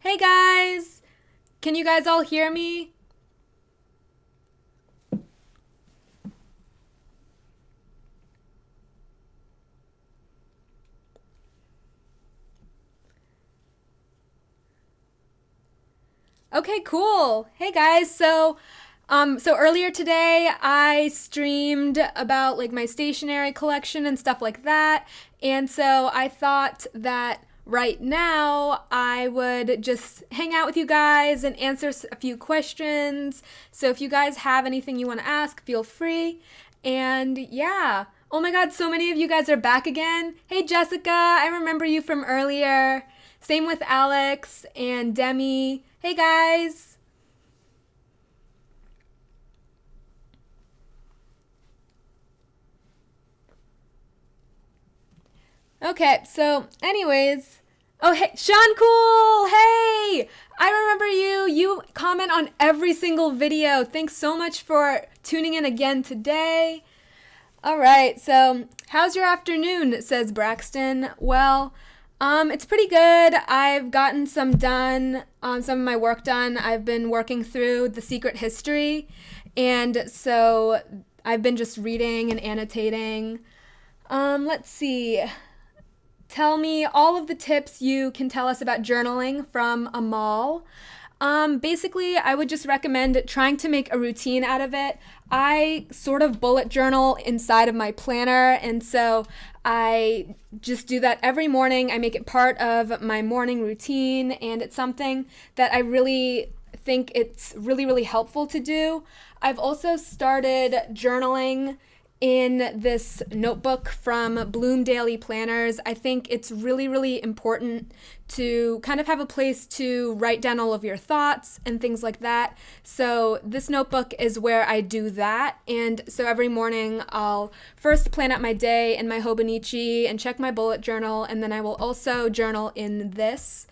Hey guys! Can you guys all hear me? Okay, cool. Hey guys, so earlier today I streamed about like my stationery collection and stuff like that. And so I thought that right now I would just hang out with you guys and answer a few questions. So if you guys have anything you want to ask, feel free. And yeah. Oh my god, so many of you guys are back again. Hey Jessica, I remember you from earlier. Same with Alex and Demi. Hey guys. Okay, so anyways, oh hey, Sean Cool. Hey, I remember you. You comment on every single video. Thanks so much for tuning in again today. All right, so how's your afternoon? Says Braxton. Well, it's pretty good. I've gotten some of my work done. I've been working through The Secret History, and so I've been just reading and annotating. Let's see. Tell me all of the tips you can tell us about journaling from Amal. Basically, I would just recommend trying to make a routine out of it. I sort of bullet journal inside of my planner, and so I just do that every morning. I make it part of my morning routine, and it's something that I really think it's really, really helpful to do. I've also started journaling in this notebook from Bloom Daily Planners. I think it's really, really important to kind of have a place to write down all of your thoughts and things like that. So this notebook is where I do that. And so every morning I'll first plan out my day in my Hobonichi and check my bullet journal, and then I will also journal in this.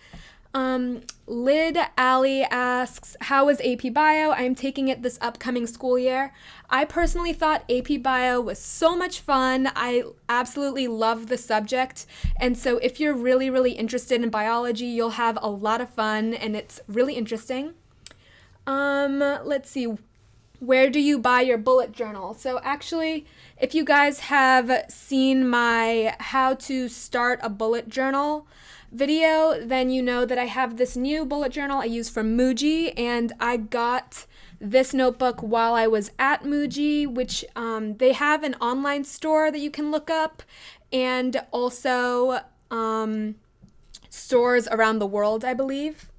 Lid Alley asks, how is AP Bio? I'm taking it this upcoming school year. I personally thought AP Bio was so much fun. I absolutely love the subject. And so if you're really, really interested in biology, you'll have a lot of fun and it's really interesting. Let's see. Where do you buy your bullet journal? So actually, if you guys have seen my how to start a bullet journal video, then you know that I have this new bullet journal I use from Muji, and I got this notebook while I was at Muji, which they have an online store that you can look up, and also stores around the world, I believe.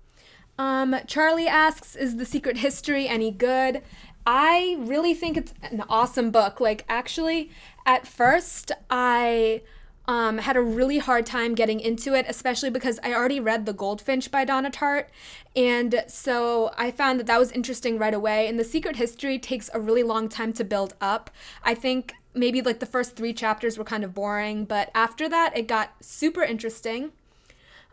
Charlie asks, is The Secret History any good? I really think it's an awesome book. Like, actually, at first, I had a really hard time getting into it, especially because I already read The Goldfinch by Donna Tartt, and so I found that was interesting right away. And The Secret History takes a really long time to build up. I think maybe like the first 3 chapters were kind of boring, but after that, it got super interesting.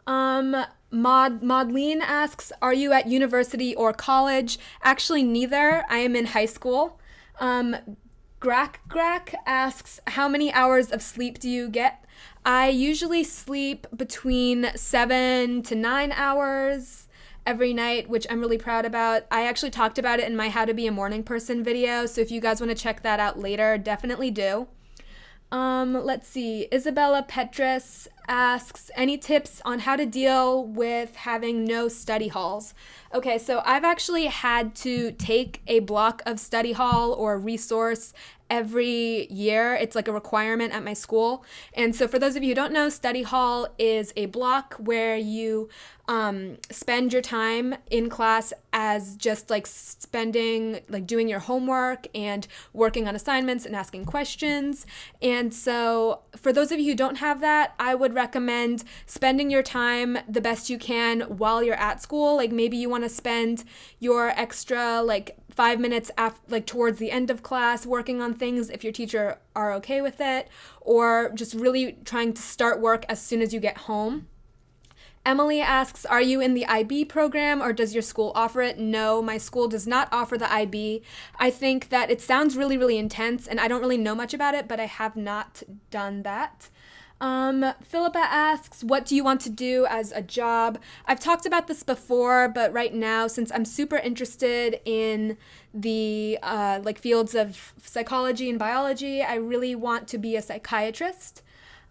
Maudline asks, are you at university or college? Actually, neither. I am in high school. Grack asks, how many hours of sleep do you get? I usually sleep between 7 to 9 hours every night, which I'm really proud about. I actually talked about it in my How to Be a Morning Person video, so if you guys want to check that out later, definitely do. Let's see. Isabella Petrus asks, any tips on how to deal with having no study halls? Okay, so I've actually had to take a block of study hall or resource every year. It's like a requirement at my school. And so for those of you who don't know, study hall is a block where you spend your time in class as just like doing your homework and working on assignments and asking questions. And so for those of you who don't have that, I would recommend spending your time the best you can while you're at school. Like maybe you want to spend your extra 5 minutes towards the end of class working on things if your teacher are okay with it, or just really trying to start work as soon as you get home. Emily asks, are you in the IB program or does your school offer it? No, my school does not offer the IB. I think that it sounds really, really intense and I don't really know much about it, but I have not done that. Philippa asks, what do you want to do as a job? I've talked about this before, but right now, since I'm super interested in the fields of psychology and biology, I really want to be a psychiatrist.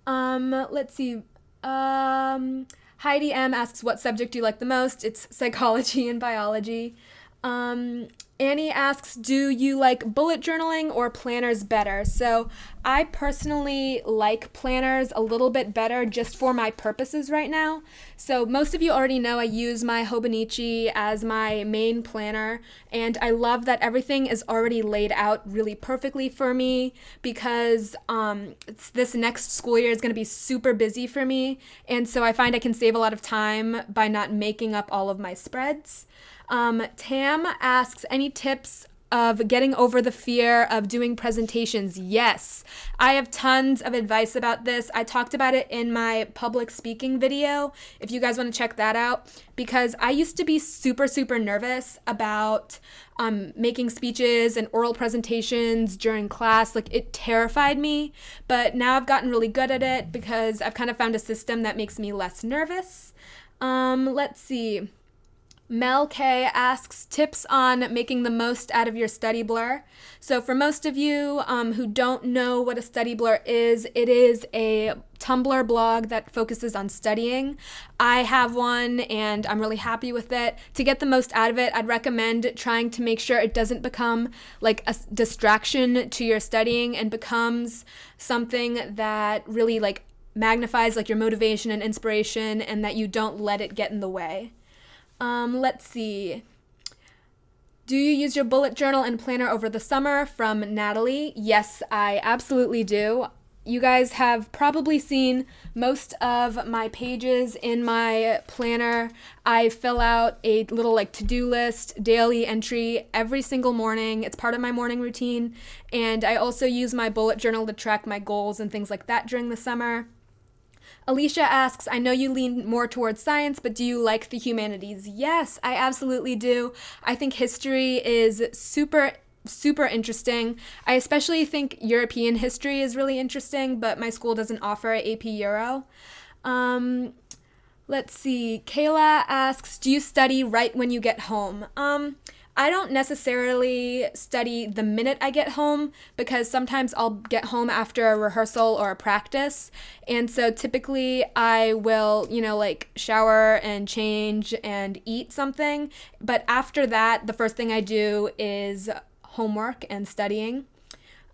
Let's see. Heidi M asks, what subject do you like the most? It's psychology and biology. Annie asks, do you like bullet journaling or planners better? So I personally like planners a little bit better just for my purposes right now. So most of you already know I use my Hobonichi as my main planner, and I love that everything is already laid out really perfectly for me because this next school year is going to be super busy for me, and so I find I can save a lot of time by not making up all of my spreads. Tam asks, any tips of getting over the fear of doing presentations? Yes, I have tons of advice about this. I talked about it in my public speaking video, if you guys want to check that out, because I used to be super, super nervous about making speeches and oral presentations during class. Like, it terrified me, but now I've gotten really good at it because I've kind of found a system that makes me less nervous. Let's see. Mel K asks, tips on making the most out of your study blur. So for most of you who don't know what a study blur is, it is a Tumblr blog that focuses on studying. I have one and I'm really happy with it. To get the most out of it, I'd recommend trying to make sure it doesn't become like a distraction to your studying and becomes something that really like magnifies like your motivation and inspiration, and that you don't let it get in the way. Let's see. Do you use your bullet journal and planner over the summer? From Natalie. Yes, I absolutely do. You guys have probably seen most of my pages in my planner. I fill out a little like to-do list, daily entry every single morning. It's part of my morning routine. And I also use my bullet journal to track my goals and things like that during the summer. Alicia asks, I know you lean more towards science, but do you like the humanities? Yes, I absolutely do. I think history is super interesting. I especially think European history is really interesting, but my school doesn't offer AP Euro. Let's see. Kayla asks, do you study right when you get home? I don't necessarily study the minute I get home because sometimes I'll get home after a rehearsal or a practice. And so typically I will, like shower and change and eat something. But after that, the first thing I do is homework and studying.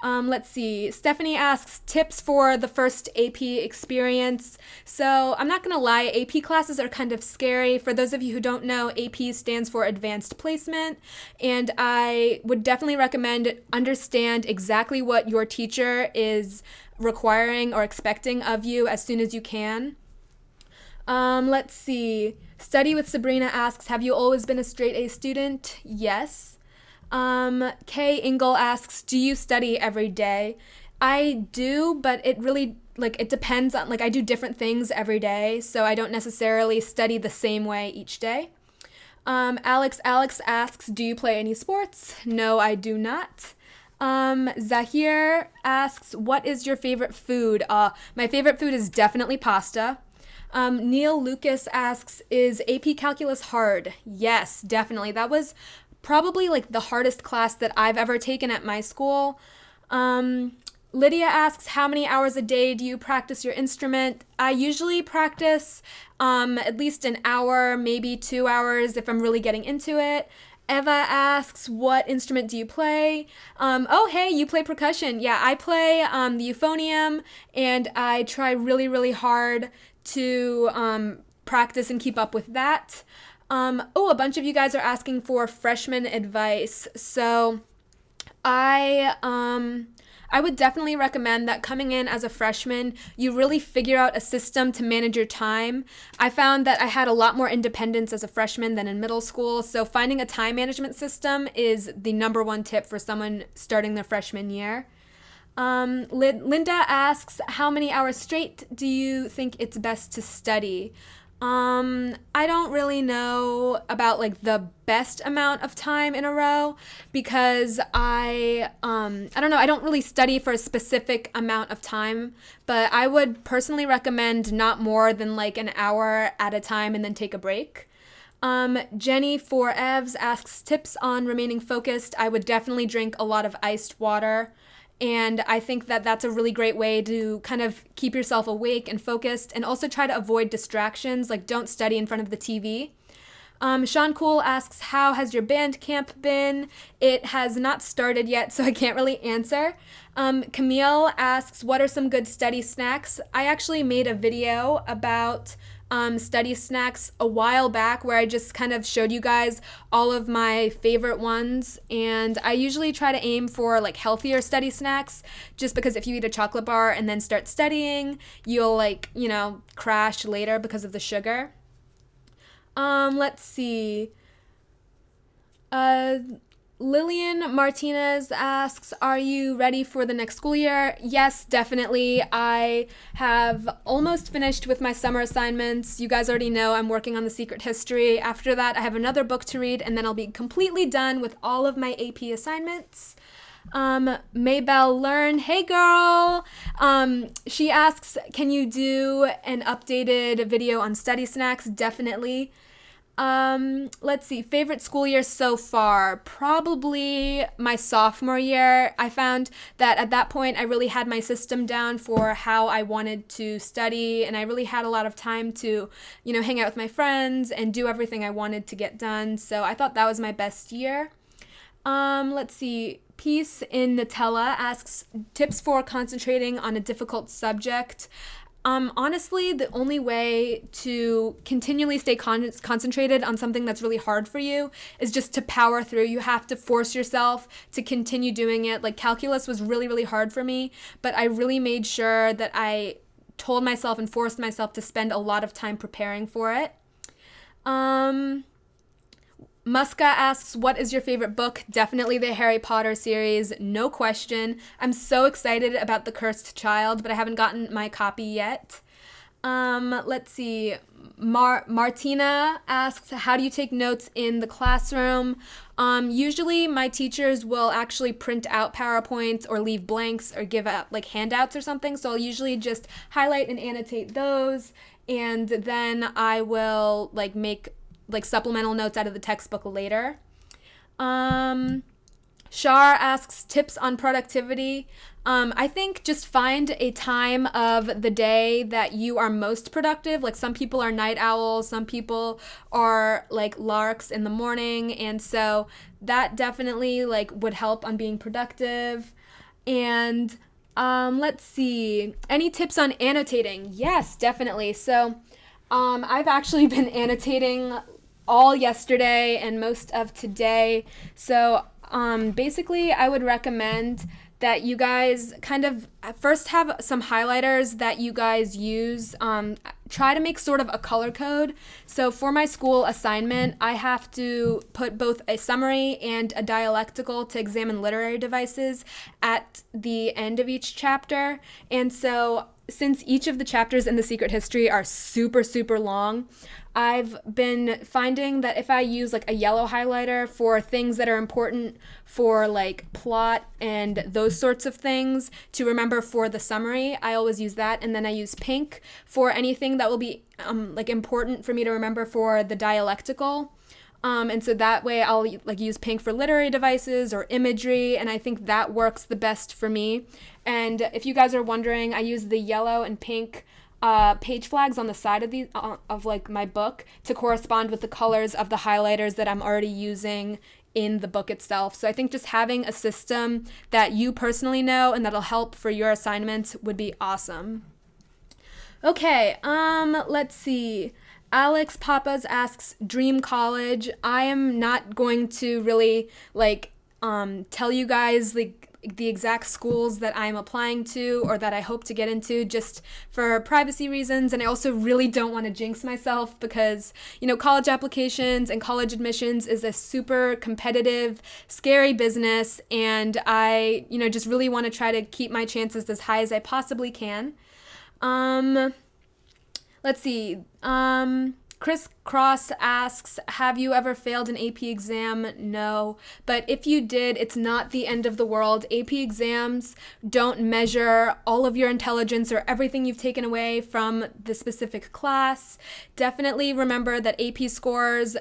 Let's see. Stephanie asks, tips for the first AP experience. So I'm not going to lie, AP classes are kind of scary. For those of you who don't know, AP stands for Advanced Placement, and I would definitely recommend understand exactly what your teacher is requiring or expecting of you as soon as you can. Let's see. Study with Sabrina asks, have you always been a straight A student? Yes. Kay Ingle asks, do you study every day? I do, but it really, it depends on, I do different things every day, so I don't necessarily study the same way each day. Alex asks, do you play any sports? No, I do not. Zahir asks, what is your favorite food? My favorite food is definitely pasta. Neil Lucas asks, is AP Calculus hard? Yes, definitely. That was probably the hardest class that I've ever taken at my school. Lydia asks, how many hours a day do you practice your instrument? I usually practice at least an hour, maybe 2 hours if I'm really getting into it. Eva asks, what instrument do you play? Oh, hey, you play percussion. Yeah, I play the euphonium, and I try really, really hard to practice and keep up with that. A bunch of you guys are asking for freshman advice. So I would definitely recommend that coming in as a freshman, you really figure out a system to manage your time. I found that I had a lot more independence as a freshman than in middle school. So finding a time management system is the number one tip for someone starting their freshman year. Linda asks, how many hours straight do you think it's best to study? I don't really know about like the best amount of time in a row because I don't know, I don't really study for a specific amount of time, but I would personally recommend not more than like an hour at a time and then take a break. Jenny for Evs asks tips on remaining focused. I would definitely drink a lot of iced water. And I think that that's a really great way to kind of keep yourself awake and focused and also try to avoid distractions, like don't study in front of the TV. Sean Cool asks, how has your band camp been? It has not started yet, so I can't really answer. Camille asks, what are some good study snacks? I actually made a video about study snacks a while back where I just kind of showed you guys all of my favorite ones, and I usually try to aim for like healthier study snacks just because if you eat a chocolate bar and then start studying, you'll like, crash later because of the sugar. Let's see. Lillian Martinez asks, are you ready for the next school year? Yes, definitely. I have almost finished with my summer assignments. You guys already know I'm working on The Secret History. After that, I have another book to read, and then I'll be completely done with all of my AP assignments. Maybell Learn, hey girl! She asks, can you do an updated video on study snacks? Definitely. Let's see, favorite school year so far, probably my sophomore year. I found that at that point I really had my system down for how I wanted to study, and I really had a lot of time to, hang out with my friends and do everything I wanted to get done. So I thought that was my best year. Let's see, Peace in Nutella asks tips for concentrating on a difficult subject. Honestly, the only way to continually stay concentrated on something that's really hard for you is just to power through. You have to force yourself to continue doing it. Like calculus was really, really hard for me, but I really made sure that I told myself and forced myself to spend a lot of time preparing for it. Muska asks, what is your favorite book? Definitely the Harry Potter series, no question. I'm so excited about The Cursed Child, but I haven't gotten my copy yet. Let's see. Martina asks, how do you take notes in the classroom? Usually my teachers will actually print out PowerPoints or leave blanks or give out like handouts or something. So I'll usually just highlight and annotate those, and then I will make supplemental notes out of the textbook later. Shar asks tips on productivity. I think just find a time of the day that you are most productive. Like some people are night owls, some people are like larks in the morning, and so that definitely would help on being productive. And let's see, any tips on annotating? Yes, definitely. So I've actually been annotating all yesterday and most of today. So basically, I would recommend that you guys kind of first have some highlighters that you guys use. Try to make sort of a color code. So for my school assignment, I have to put both a summary and a dialectical to examine literary devices at the end of each chapter. And so since each of the chapters in The Secret History are super, super long, I've been finding that if I use a yellow highlighter for things that are important for plot and those sorts of things to remember for the summary, I always use that. And then I use pink for anything that will be important for me to remember for the dialectical. And so that way I'll use pink for literary devices or imagery, and I think that works the best for me. And if you guys are wondering, I use the yellow and pink page flags on the side of my book to correspond with the colors of the highlighters that I'm already using in the book itself. So I think just having a system that you personally know and that'll help for your assignments would be awesome. Okay, let's see. Alex Papas asks, dream college. I am not going to really tell you guys the exact schools that I'm applying to or that I hope to get into, just for privacy reasons. And I also really don't want to jinx myself because, college applications and college admissions is a super competitive, scary business. And I, just really want to try to keep my chances as high as I possibly can. Let's see. Chris Cross asks, have you ever failed an AP exam? No. But if you did, it's not the end of the world. AP exams don't measure all of your intelligence or everything you've taken away from the specific class. Definitely remember that AP scores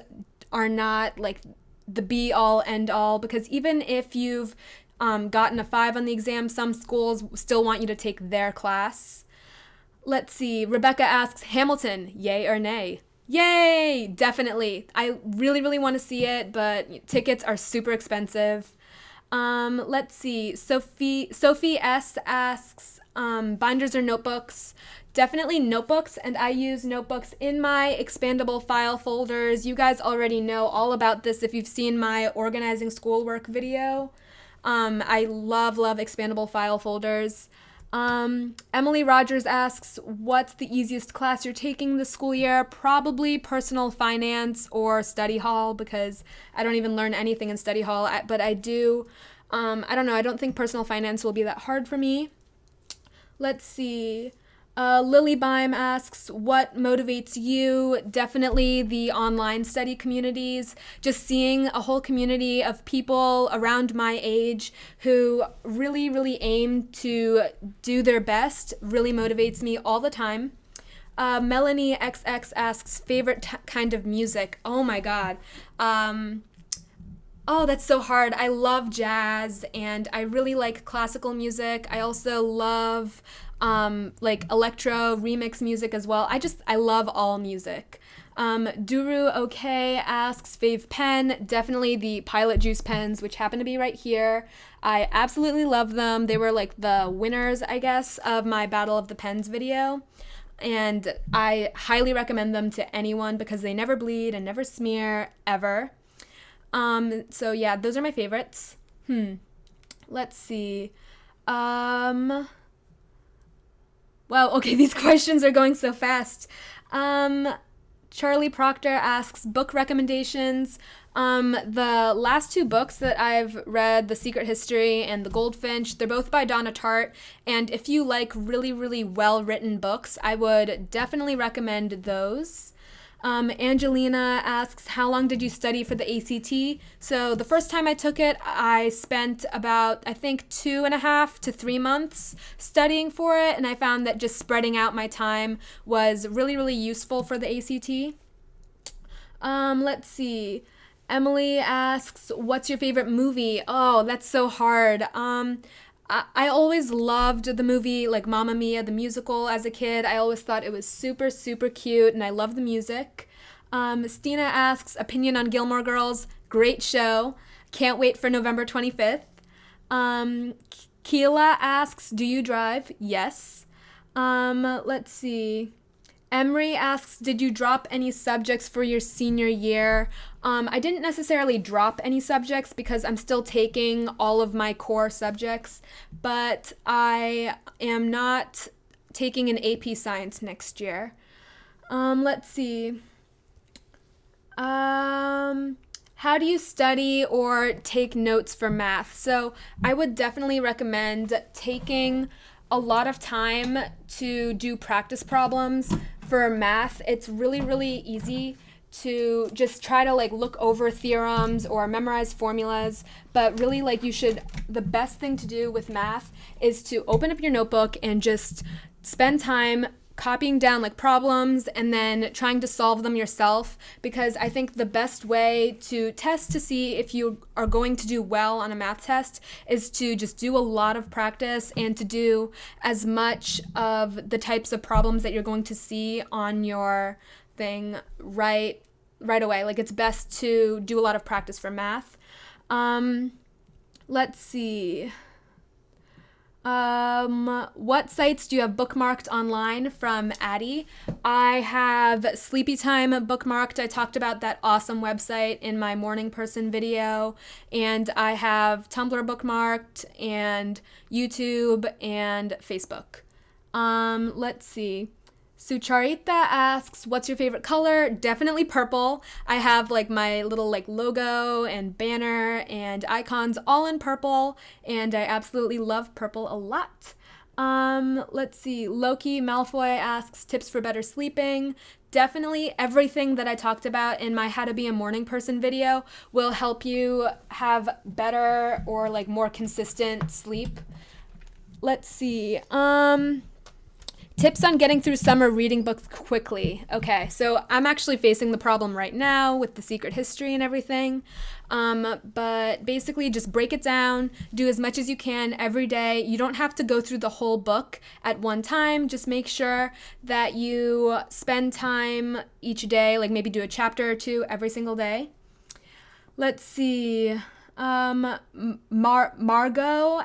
are not like the be all end all, because even if you've gotten a 5 on the exam, some schools still want you to take their class. Let's see. Rebecca asks, Hamilton, yay or nay? Yay! Definitely. I really, really want to see it, but tickets are super expensive. Let's see. Sophie S asks, binders or notebooks? Definitely notebooks, and I use notebooks in my expandable file folders. You guys already know all about this if you've seen my organizing schoolwork video. I love expandable file folders. Emily Rogers asks, what's the easiest class you're taking this school year? Probably personal finance or study hall, because I don't even learn anything in study hall, but I do, I don't know, I don't think personal finance will be that hard for me. Let's see. Lily Bime asks, what motivates you? Definitely the online study communities. Just seeing a whole community of people around my age who really, really aim to do their best really motivates me all the time. Melanie XX asks, favorite kind of music? Oh my God. Oh, that's so hard. I love jazz and I really like classical music. I also love like electro remix music as well. I love all music. Duru OK asks, fave pen? Definitely the Pilot Juice pens, which happen to be right here. I absolutely love them. They were like the winners, I guess, of my Battle of the Pens video. And I highly recommend them to anyone because they never bleed and never smear, ever. So yeah, those are my favorites. Let's see. Wow, okay, these questions are going so fast. Charlie Proctor asks, book recommendations. The last 2 books that I've read, The Secret History and The Goldfinch, they're both by Donna Tartt, and if you like really, really well-written books, I would definitely recommend those. Angelina asks, how long did you study for the ACT? So the first time I took it, I spent about, I think, 2.5 to 3 months studying for it, and I found that just spreading out my time was really, really useful for the ACT. Let's see. Emily asks, what's your favorite movie? Oh, that's so hard. I always loved the movie, like Mamma Mia, the musical, as a kid. I always thought it was super, super cute, and I love the music. Stina asks, opinion on Gilmore Girls? Great show. Can't wait for November 25th. Keela asks, do you drive? Yes. Let's see. Emery asks, did you drop any subjects for your senior year? I didn't necessarily drop any subjects because I'm still taking all of my core subjects, but I am not taking an AP Science next year. Let's see. How do you study or take notes for math? So I would definitely recommend taking a lot of time to do practice problems. For math, it's really, really easy to just try to like look over theorems or memorize formulas, but really the best thing to do with math is to open up your notebook and just spend time copying down like problems and then trying to solve them yourself, because I think the best way to test to see if you are going to do well on a math test is to just do a lot of practice and to do as much of the types of problems that you're going to see on your thing right away. Like, it's best to do a lot of practice for math. Let's see. What sites do you have bookmarked online? From Addie. I have Sleepy Time bookmarked. I talked about that awesome website in my morning person video. And I have Tumblr bookmarked and YouTube and Facebook. Let's see. Sucharita asks, what's your favorite color? Definitely purple. I have like my little like logo and banner and icons all in purple, and I absolutely love purple a lot. Let's see. Loki Malfoy asks tips for better sleeping. Definitely everything that I talked about in my How to Be a Morning Person video will help you have better or like more consistent sleep. Let's see. Tips on getting through summer reading books quickly. Okay, so I'm actually facing the problem right now with The Secret History and everything. But basically just break it down, do as much as you can every day. You don't have to go through the whole book at one time. Just make sure that you spend time each day, like maybe do a chapter or two every single day. Let's see. Margot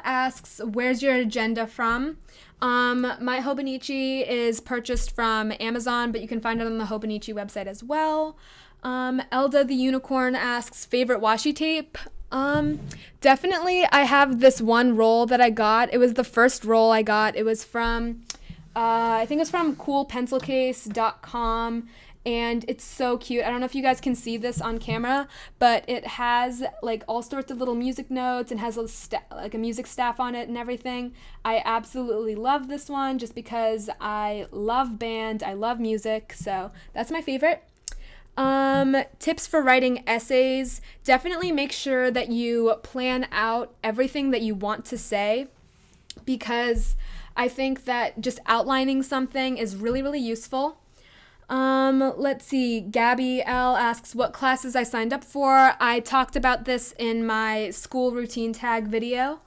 asks, where's your agenda from? My Hobonichi is purchased from Amazon, but you can find it on the Hobonichi website as well. Elda the Unicorn asks, favorite washi tape? Definitely I have this one roll that I got. It was the first roll I got. It was from, I think it was from coolpencilcase.com. And it's so cute. I don't know if you guys can see this on camera, but it has like all sorts of little music notes and has like a music staff on it and everything. I absolutely love this one just because I love band, I love music, so that's my favorite. Tips for writing essays. Definitely make sure that you plan out everything that you want to say, because I think that just outlining something is really, really useful. Let's see. Gabby L asks what classes I signed up for. I talked about this in my school routine tag video.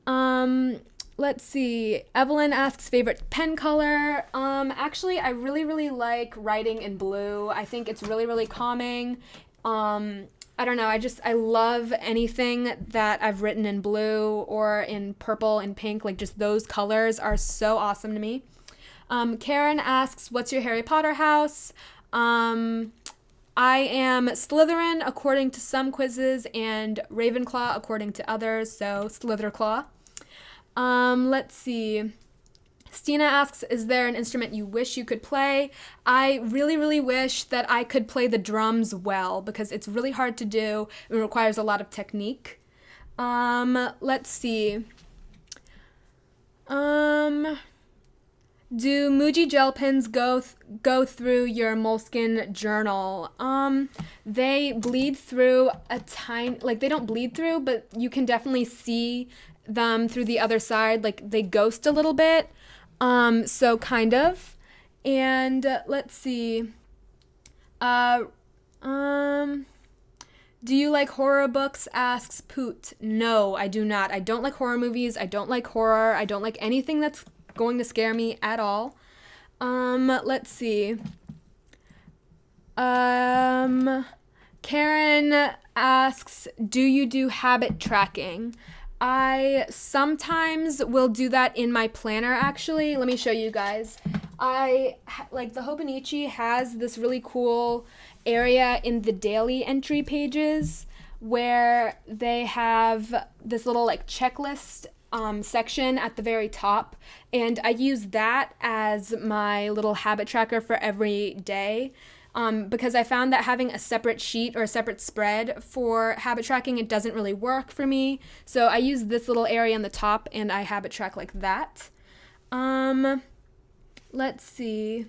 Let's see. Evelyn asks favorite pen color. Actually, I really, really like writing in blue. I think it's really, really calming. I don't know. I love anything that I've written in blue or in purple and pink. Like just those colors are so awesome to me. Karen asks, what's your Harry Potter house? I am Slytherin according to some quizzes and Ravenclaw according to others, so Slytherclaw. Let's see. Stina asks, is there an instrument you wish you could play? I really, really wish that I could play the drums well, because it's really hard to do. It requires a lot of technique. Let's see. Do Muji gel pens go through your Moleskine journal? They bleed through they don't bleed through, but you can definitely see them through the other side. Like they ghost a little bit. So kind of. And let's see. Do you like horror books? Asks Poot. No, I do not. I don't like horror movies. I don't like horror. I don't like anything that's going to scare me at all. Let's see. Karen asks, do you do habit tracking? I sometimes will do that in my planner, actually. Let me show you guys. The Hobonichi has this really cool area in the daily entry pages where they have this little like checklist section at the very top, and I use that as my little habit tracker for every day, because I found that having a separate sheet or a separate spread for habit tracking, it doesn't really work for me. So I use this little area on the top and I habit track like that. Let's see.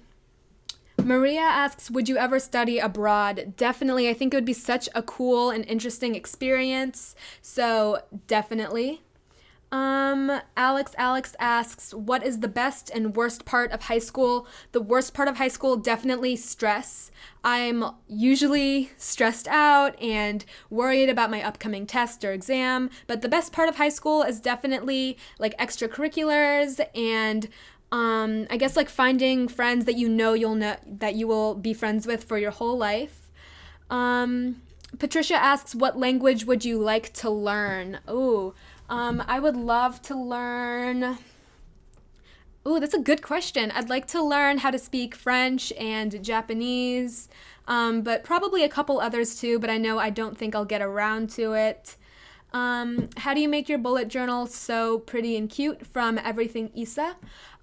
Maria asks, would you ever study abroad? Definitely. I think it would be such a cool and interesting experience. So definitely. Alex asks, what is the best and worst part of high school? The worst part of high school, definitely stress. I'm usually stressed out and worried about my upcoming test or exam, but the best part of high school is definitely like extracurriculars and I guess like finding friends that that you will be friends with for your whole life. Patricia asks, what language would you like to learn? I would love to learn. That's a good question. I'd like to learn how to speak French and Japanese, but probably a couple others too, but I know I don't think I'll get around to it. How do you make your bullet journal so pretty and cute? From Everything Isa.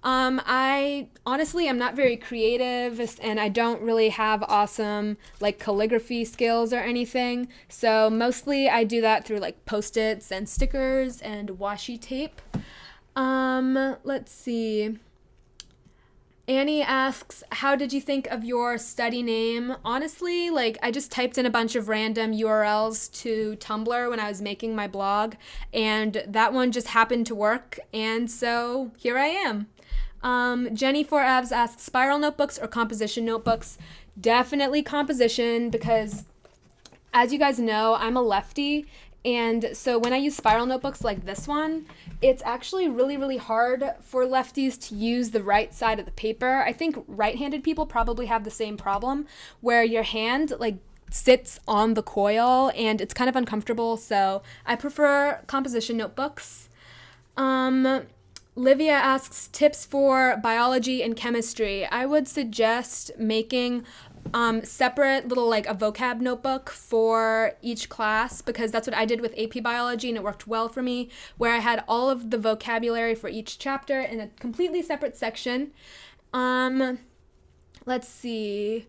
I honestly am not very creative and I don't really have awesome like calligraphy skills or anything. So mostly I do that through like Post-its and stickers and washi tape. Let's see. Annie asks, how did you think of your study name? Honestly, like I just typed in a bunch of random URLs to Tumblr when I was making my blog, and that one just happened to work, and so here I am. Jenny4Evs asks, spiral notebooks or composition notebooks? Definitely composition, because as you guys know, I'm a lefty, and so when I use spiral notebooks like this one, it's actually really, really hard for lefties to use the right side of the paper. I think right-handed people probably have the same problem, where your hand like sits on the coil and it's kind of uncomfortable, so I prefer composition notebooks. Livia asks, tips for biology and chemistry. I would suggest making separate little like a vocab notebook for each class, because that's what I did with AP Biology and it worked well for me, where I had all of the vocabulary for each chapter in a completely separate section. Let's see.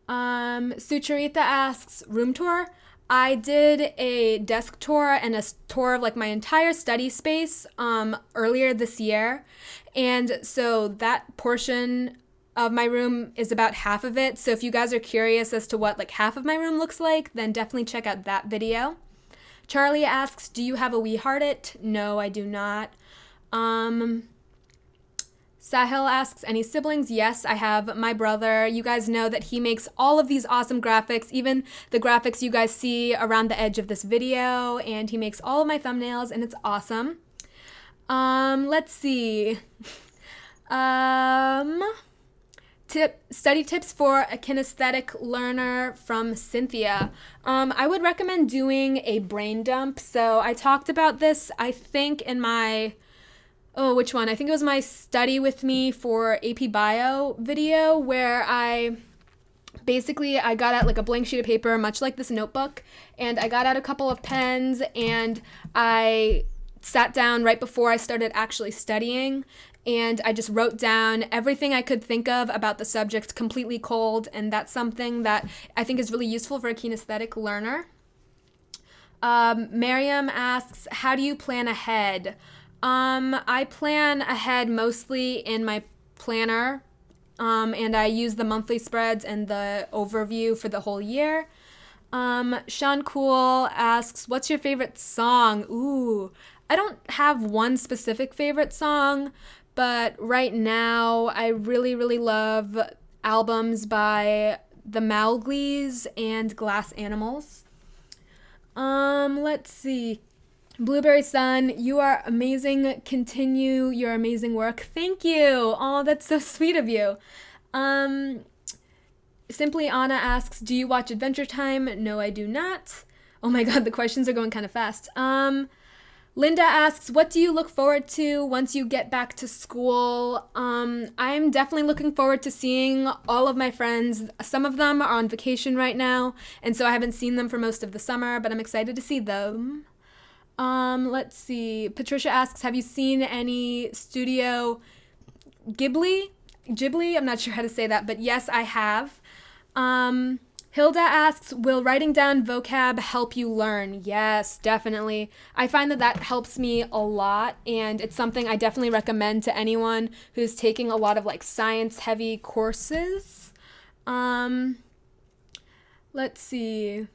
Sucharita asks, room tour? I did a desk tour and a tour of like my entire study space earlier this year, and so that portion of my room is about half of it. So if you guys are curious as to what like half of my room looks like, then definitely check out that video. Charlie asks, do you have a wee heart-it? No, I do not. Sahil asks, any siblings? Yes, I have my brother. You guys know that he makes all of these awesome graphics, even the graphics you guys see around the edge of this video, and he makes all of my thumbnails, and it's awesome. Let's see. Study tips for a kinesthetic learner from Cynthia. I would recommend doing a brain dump. So I talked about this, I think, in my, which one? I think it was my study with me for AP Bio video, where I got out like a blank sheet of paper, much like this notebook, and I got out a couple of pens, and I sat down right before I started actually studying, and I just wrote down everything I could think of about the subject completely cold, and that's something that I think is really useful for a kinesthetic learner. Miriam asks, how do you plan ahead? I plan ahead mostly in my planner, and I use the monthly spreads and the overview for the whole year. Sean Cool asks, what's your favorite song? Ooh, I don't have one specific favorite song, but right now I really, really love albums by the Mowglis and Glass Animals. Let's see. Blueberry Sun, you are amazing. Continue your amazing work. Thank you. Oh, that's so sweet of you. Simply Anna asks, do you watch Adventure Time? No, I do not. Oh my god, the questions are going kind of fast. Linda asks, what do you look forward to once you get back to school? I'm definitely looking forward to seeing all of my friends. Some of them are on vacation right now, and so I haven't seen them for most of the summer, but I'm excited to see them. Let's see. Patricia asks, have you seen any Studio Ghibli? I'm not sure how to say that, but yes, I have. Hilda asks, will writing down vocab help you learn? Yes, definitely. I find that helps me a lot, and it's something I definitely recommend to anyone who's taking a lot of like science-heavy courses. Let's see.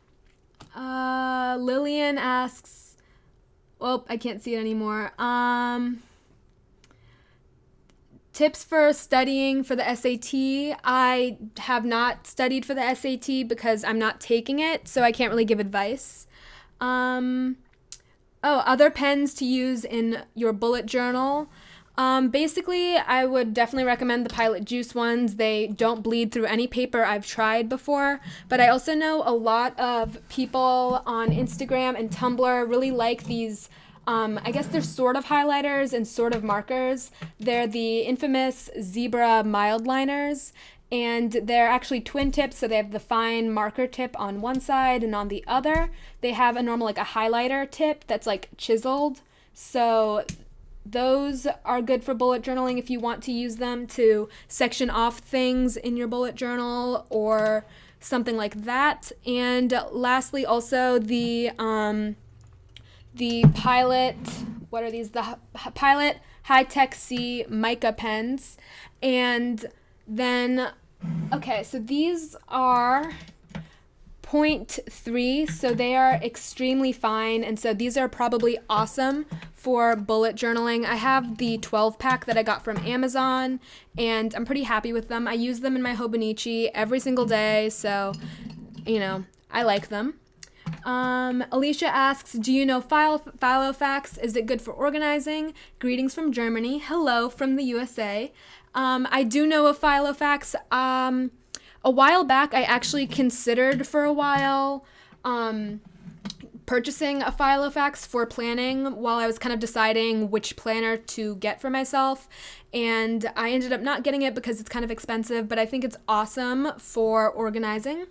Lillian asks, I can't see it anymore. Tips for studying for the SAT. I have not studied for the SAT because I'm not taking it, so I can't really give advice. Other pens to use in your bullet journal. Basically, I would definitely recommend the Pilot Juice ones. They don't bleed through any paper I've tried before, but I also know a lot of people on Instagram and Tumblr really like these I guess they're sort of highlighters and sort of markers. They're the infamous Zebra mild liners, and they're actually twin tips, so they have the fine marker tip on one side, and on the other, they have a normal, like a highlighter tip that's like chiseled. So those are good for bullet journaling if you want to use them to section off things in your bullet journal or something like that. And lastly, also the Pilot, what are these? The Pilot High Tech C mica pens. And then, okay, so these are 0.3, so they are extremely fine, and so these are probably awesome for bullet journaling. I have the 12 pack that I got from Amazon, and I'm pretty happy with them. I use them in my Hobonichi every single day, so, you know, I like them. Alicia asks, do you know Filofax? Is it good for organizing? Greetings from Germany. Hello from the USA. I do know of Filofax. A while back, I actually considered for a while purchasing a Filofax for planning while I was kind of deciding which planner to get for myself. And I ended up not getting it because it's kind of expensive, but I think it's awesome for organizing.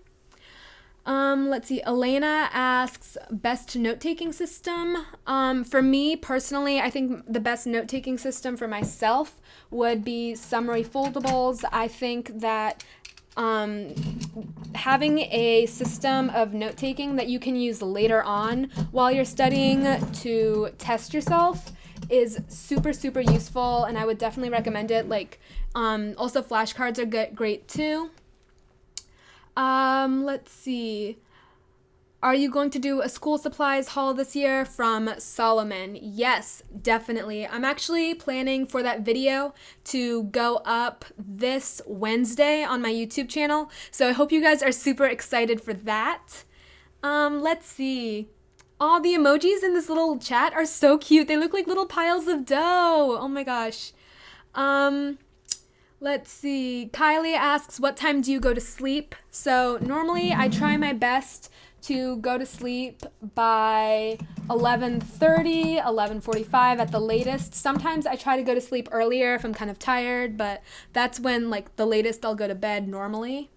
Let's see. Elena asks, best note-taking system. For me, personally, I think the best note-taking system for myself would be summary foldables. I think that having a system of note-taking that you can use later on while you're studying to test yourself is super, super useful, and I would definitely recommend it. Like, also flashcards are great too. Let's see. Are you going to do a school supplies haul this year? From Solomon. Yes, definitely. I'm actually planning for that video to go up this Wednesday on my YouTube channel. So I hope you guys are super excited for that. Let's see. All the emojis in this little chat are so cute. They look like little piles of dough. Oh my gosh. Let's see. Kylie asks, what time do you go to sleep? So normally I try my best to go to sleep by 11:30, 11:45 at the latest. Sometimes I try to go to sleep earlier if I'm kind of tired, but that's when like the latest I'll go to bed normally.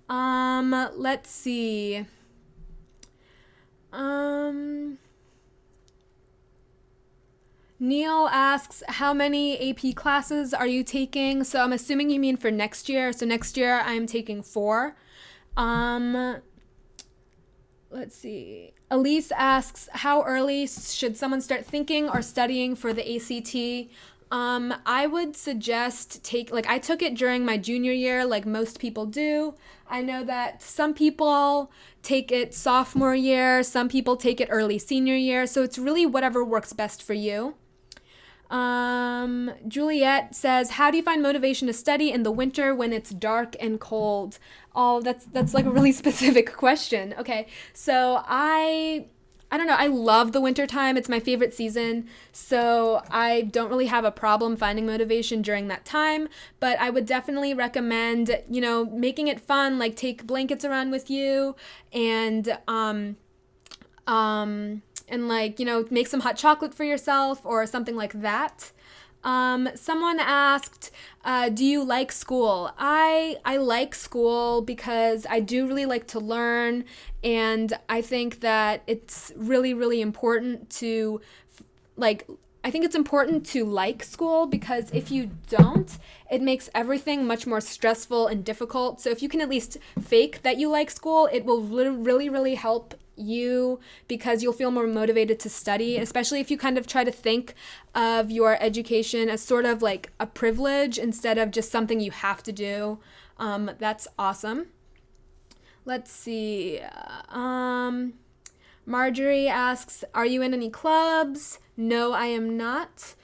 Let's see. Neil asks, how many AP classes are you taking? So I'm assuming you mean for next year. So next year I'm taking 4. Let's see. Elise asks, how early should someone start thinking or studying for the ACT? I would suggest I took it during my junior year, like most people do. I know that some people take it sophomore year, some people take it early senior year, so it's really whatever works best for you. Juliet says, how do you find motivation to study in the winter when it's dark and cold? Oh, that's like a really specific question. Okay, so I don't know, I love the winter time. It's my favorite season, so I don't really have a problem finding motivation during that time, but I would definitely recommend, making it fun, like take blankets around with you and make some hot chocolate for yourself or something like that. Someone asked, do you like school? I like school because I do really like to learn, and I think that it's really, really important to like school, because if you don't, it makes everything much more stressful and difficult. So if you can at least fake that you like school, it will really, really help you, because you'll feel more motivated to study, especially if you kind of try to think of your education as sort of like a privilege instead of just something you have to do. That's awesome. Let's see. Marjorie asks, are you in any clubs? No, I am not.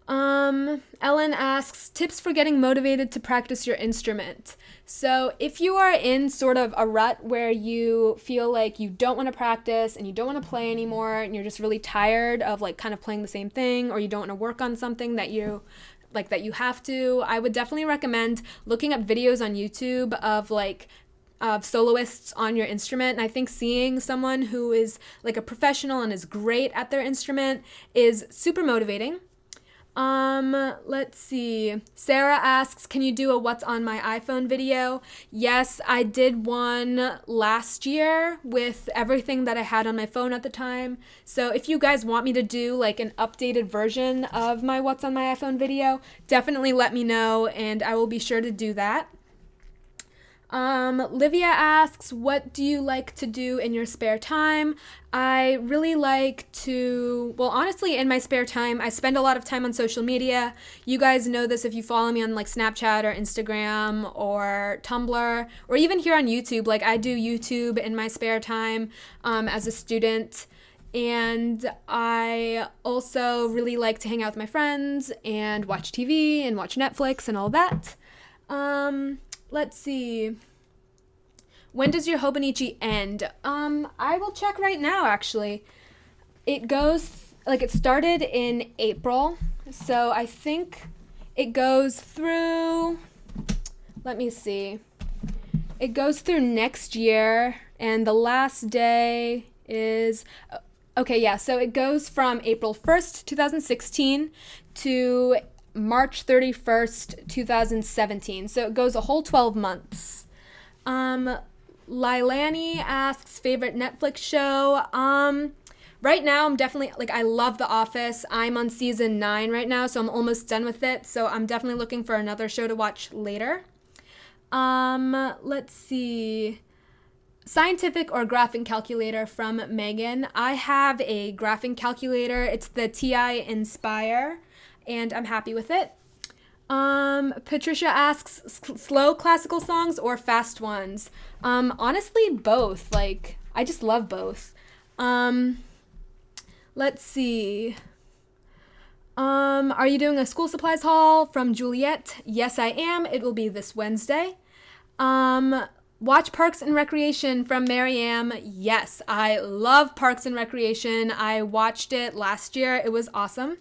Ellen asks, tips for getting motivated to practice your instrument. So if you are in sort of a rut where you feel like you don't want to practice and you don't want to play anymore, and you're just really tired of like kind of playing the same thing, or you don't want to work on something that you have to, I would definitely recommend looking up videos on YouTube of soloists on your instrument. And I think seeing someone who is like a professional and is great at their instrument is super motivating. Let's see. Sarah asks, can you do a what's on my iPhone video? Yes, I did one last year with everything that I had on my phone at the time. So if you guys want me to do like an updated version of my what's on my iPhone video, definitely let me know and I will be sure to do that. Livia asks, what do you like to do in your spare time? I really like to, well, honestly, in my spare time, I spend a lot of time on social media. You guys know this if you follow me on like Snapchat or Instagram or Tumblr, or even here on YouTube. Like I do YouTube in my spare time as a student. And I also really like to hang out with my friends and watch TV and watch Netflix and all that. Let's see. When does your Hobonichi end? I will check right now, actually. It goes, it started in April. So I think it goes through, let me see. It goes through next year, and the last day is, okay, yeah, so it goes from April 1st, 2016 to March 31st, 2017. So it goes a whole 12 months. Lilani asks, favorite Netflix show? Right now I'm definitely, I love The Office. I'm on season 9 right now, so I'm almost done with it. So I'm definitely looking for another show to watch later. Let's see. Scientific or graphing calculator from Megan. I have a graphing calculator. It's the TI Inspire, and I'm happy with it. Patricia asks, slow classical songs or fast ones? Honestly, both. I just love both. Let's see. Are you doing a school supplies haul from Juliet? Yes, I am. It will be this Wednesday. Watch Parks and Recreation from Maryam. Yes, I love Parks and Recreation. I watched it last year. It was awesome.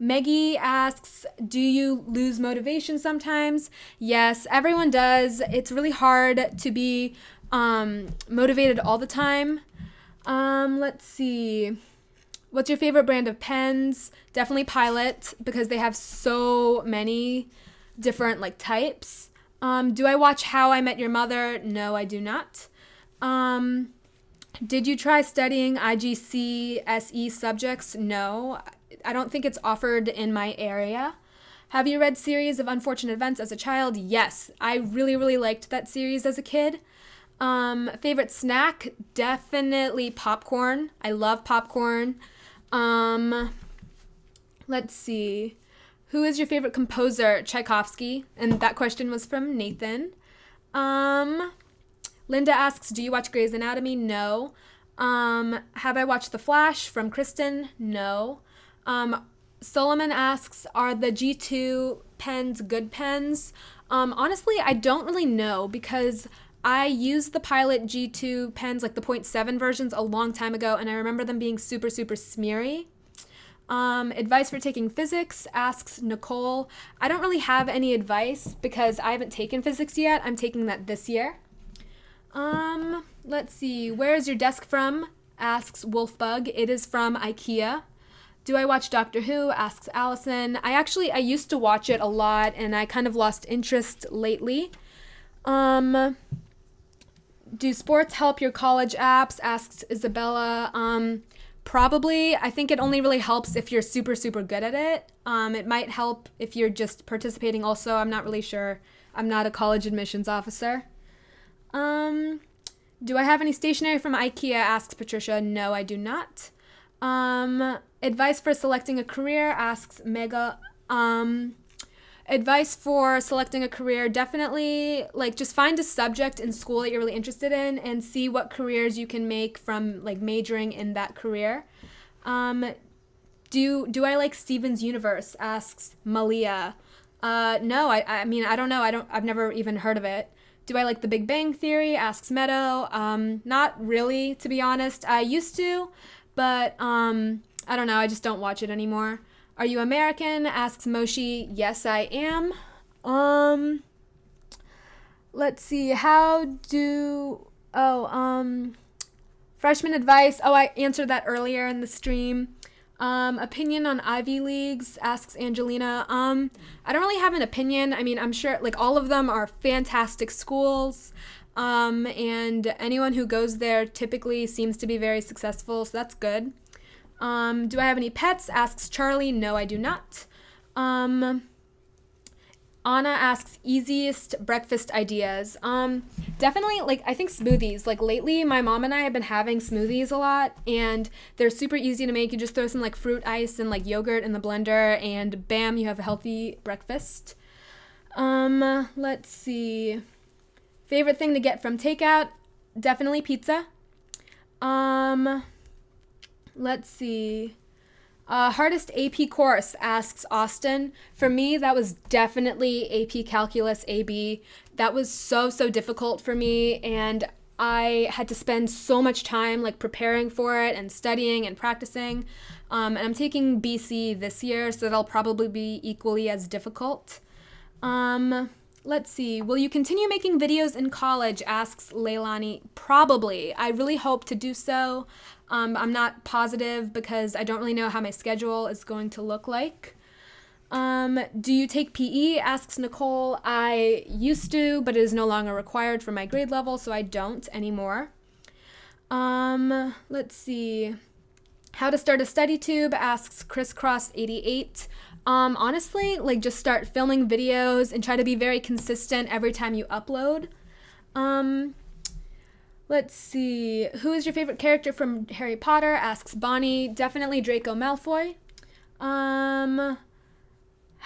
Meggie asks, do you lose motivation sometimes? Yes, everyone does. It's really hard to be motivated all the time. Let's see. What's your favorite brand of pens? Definitely Pilot, because they have so many different types. Do I watch How I Met Your Mother? No, I do not. Did you try studying IGCSE subjects? No, I don't think it's offered in my area. Have you read Series of Unfortunate Events as a child? Yes, I really, really liked that series as a kid. Favorite snack? Definitely popcorn. I love popcorn. Let's see. Who is your favorite composer? Tchaikovsky. And that question was from Nathan. Linda asks, do you watch Grey's Anatomy? No. Have I watched The Flash? From Kristen? No. Solomon asks, are the G2 pens good pens? Honestly, I don't really know, because I used the Pilot G2 pens, the .7 versions, a long time ago, and I remember them being super, super smeary. Advice for taking physics, asks Nicole. I don't really have any advice because I haven't taken physics yet. I'm taking that this year. Let's see. Where is your desk from? Asks Wolfbug. It is from IKEA. Do I watch Doctor Who? Asks Allison. I used to watch it a lot, and I kind of lost interest lately. Do sports help your college apps? Asks Isabella. Probably. I think it only really helps if you're super, super good at it. It might help if you're just participating also. I'm not really sure. I'm not a college admissions officer. Do I have any stationery from IKEA? Asks Patricia. No, I do not. Advice for selecting a career? Asks Mega. Advice for selecting a career, definitely just find a subject in school that you're really interested in and see what careers you can make from majoring in that career. Do I like Steven's Universe? Asks Malia. No, I mean, I don't know. I've never even heard of it. Do I like The Big Bang Theory? Asks Meadow. Not really, to be honest. I used to, but I don't know. I just don't watch it anymore. Are you American? Asks Moshi. Yes, I am. Let's see. Freshman advice. Oh, I answered that earlier in the stream. Opinion on Ivy Leagues? Asks Angelina. I don't really have an opinion. I mean, I'm sure all of them are fantastic schools. And anyone who goes there typically seems to be very successful, so that's good. Do I have any pets? Asks Charlie. No, I do not. On Anna asks easiest breakfast ideas. Definitely, like, I think smoothies. Like, lately my mom and I have been having smoothies a lot, and they're super easy to make. You just throw some like fruit ice and like yogurt in the blender, and bam, you have a healthy breakfast. Let's see. Favorite thing to get from takeout? Definitely pizza. Let's see. Hardest AP course, asks Austin. For me, that was definitely AP Calculus AB. That was so difficult for me, and I had to spend so much time like preparing for it and studying and practicing. And I'm taking BC this year, so that'll probably be equally as difficult. Let's see. Will you continue making videos in college, asks Leilani. Probably. I really hope to do so. I'm not positive because I don't really know how my schedule is going to look like. Do you take PE, asks Nicole. I used to, but it is no longer required for my grade level, so I don't anymore. Let's see. How to start a study tube, asks Crisscross88. Honestly, like, just start filming videos and try to be very consistent every time you upload. Let's see. Who is your favorite character from Harry Potter, asks Bonnie. Definitely Draco Malfoy. How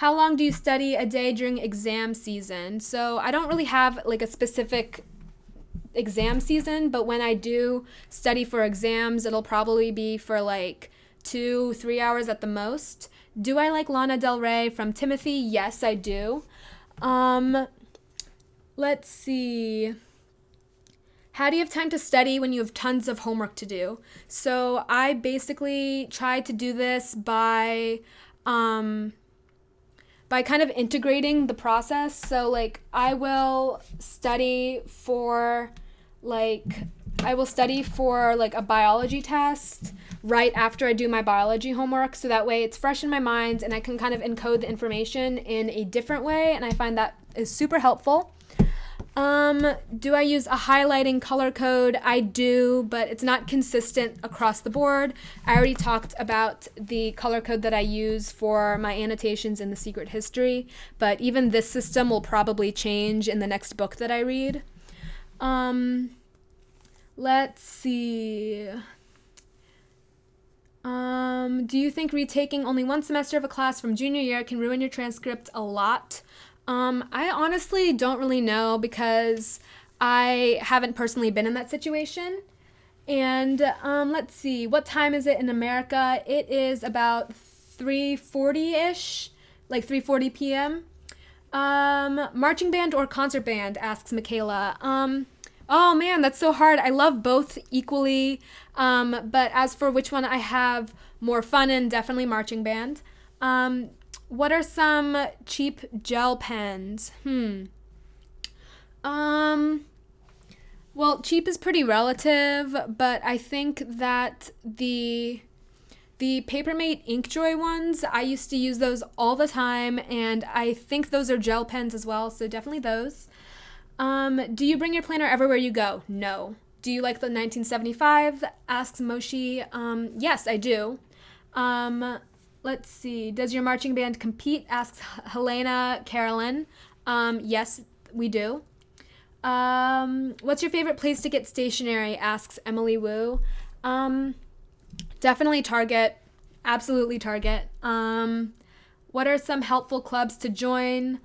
long do you study a day during exam season? So I don't really have like a specific exam season, but when I do study for exams, it'll probably be for like 2-3 hours at the most. Do I like Lana Del Rey from Timothy? Yes, I do. Let's see. How do you have time to study when you have tons of homework to do? So I basically try to do this by kind of integrating the process. So like I will study for like a biology test right after I do my biology homework, so that way it's fresh in my mind and I can kind of encode the information in a different way, and I find that is super helpful. Do I use a highlighting color code? I do, but it's not consistent across the board. I already talked about the color code that I use for my annotations in the secret history, but even this system will probably change in the next book that I read. Let's see. Do you think retaking only one semester of a class from junior year can ruin your transcript a lot? I honestly don't really know because I haven't personally been in that situation. And let's see, what time is it in America? It is about 3:40-ish, like 3:40 p.m. Marching band or concert band, asks Michaela. Oh man, that's so hard. I love both equally. But as for which one I have more fun in, definitely marching band. What are some cheap gel pens? Well, cheap is pretty relative, but I think that the Papermate Inkjoy ones, I used to use those all the time, and I think those are gel pens as well, so definitely those. Do you bring your planner everywhere you go? No. Do you like the 1975? Asks Moshi. Yes, I do. Let's see. Does your marching band compete? Asks Helena Carolyn. Yes, we do. What's your favorite place to get stationery? Asks Emily Wu. Definitely Target. Absolutely Target. What are some helpful clubs to join?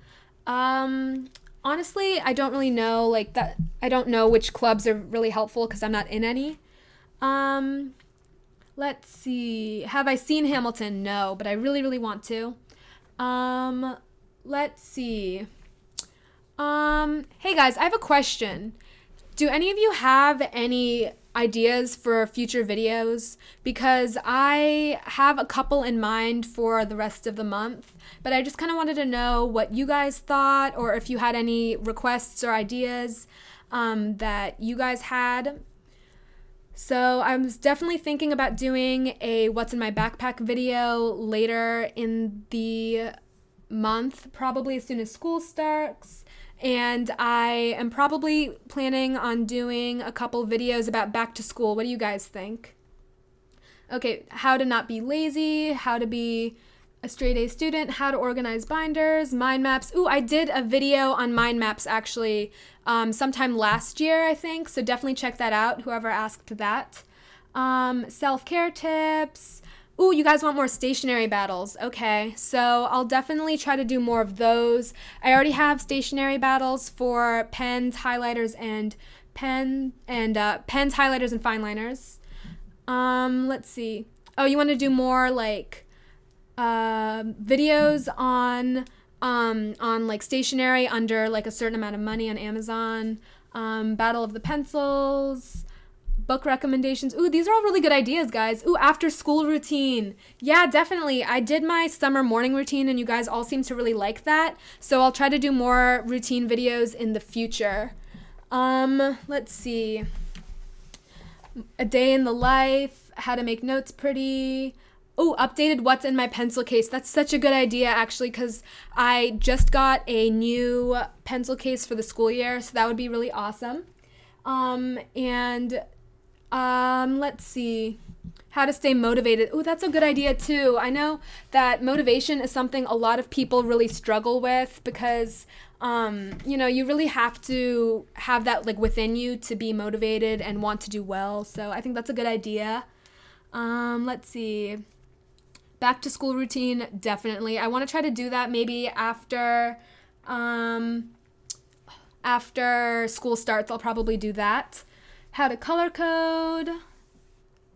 Honestly, I don't really know like that. I don't know which clubs are really helpful because I'm not in any. Let's see. Have I seen Hamilton? No, but I really, really want to. Let's see. Hey guys, I have a question. Do any of you have any ideas for future videos? Because I have a couple in mind for the rest of the month, but I just kind of wanted to know what you guys thought, or if you had any requests or ideas that you guys had. So I was definitely thinking about doing a what's in my backpack video later in the month, probably as soon as school starts. And I am probably planning on doing a couple videos about back to school. What do you guys think? Okay, how to not be lazy, how to be A straight A student, how to organize binders, mind maps. Ooh, I did a video on mind maps actually sometime last year, I think. So definitely check that out, whoever asked that. Self-care tips. Ooh, you guys want more stationery battles. Okay, so I'll definitely try to do more of those. I already have stationery battles for pens, highlighters, and pens, highlighters, and fine liners. Let's see. Oh, you want to do more like videos on like stationery under like a certain amount of money on Amazon, battle of the pencils, book recommendations. Ooh, these are all really good ideas, guys. Ooh, after school routine. Yeah, definitely. I did my summer morning routine and you guys all seem to really like that. So I'll try to do more routine videos in the future. Let's see. A day in the life, how to make notes pretty. Oh, updated what's in my pencil case. That's such a good idea, actually, because I just got a new pencil case for the school year, so that would be really awesome. Let's see. How to stay motivated. Oh, that's a good idea, too. I know that motivation is something a lot of people really struggle with because, you really have to have that, like, within you to be motivated and want to do well. So I think that's a good idea. Let's see. Back to school routine, definitely. I want to try to do that maybe after school starts. I'll probably do that. How to color code,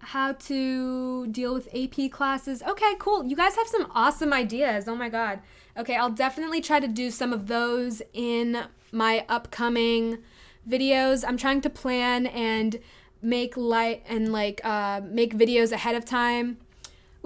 how to deal with AP classes. Okay, cool. You guys have some awesome ideas. Oh my God. Okay, I'll definitely try to do some of those in my upcoming videos. I'm trying to plan and make videos ahead of time.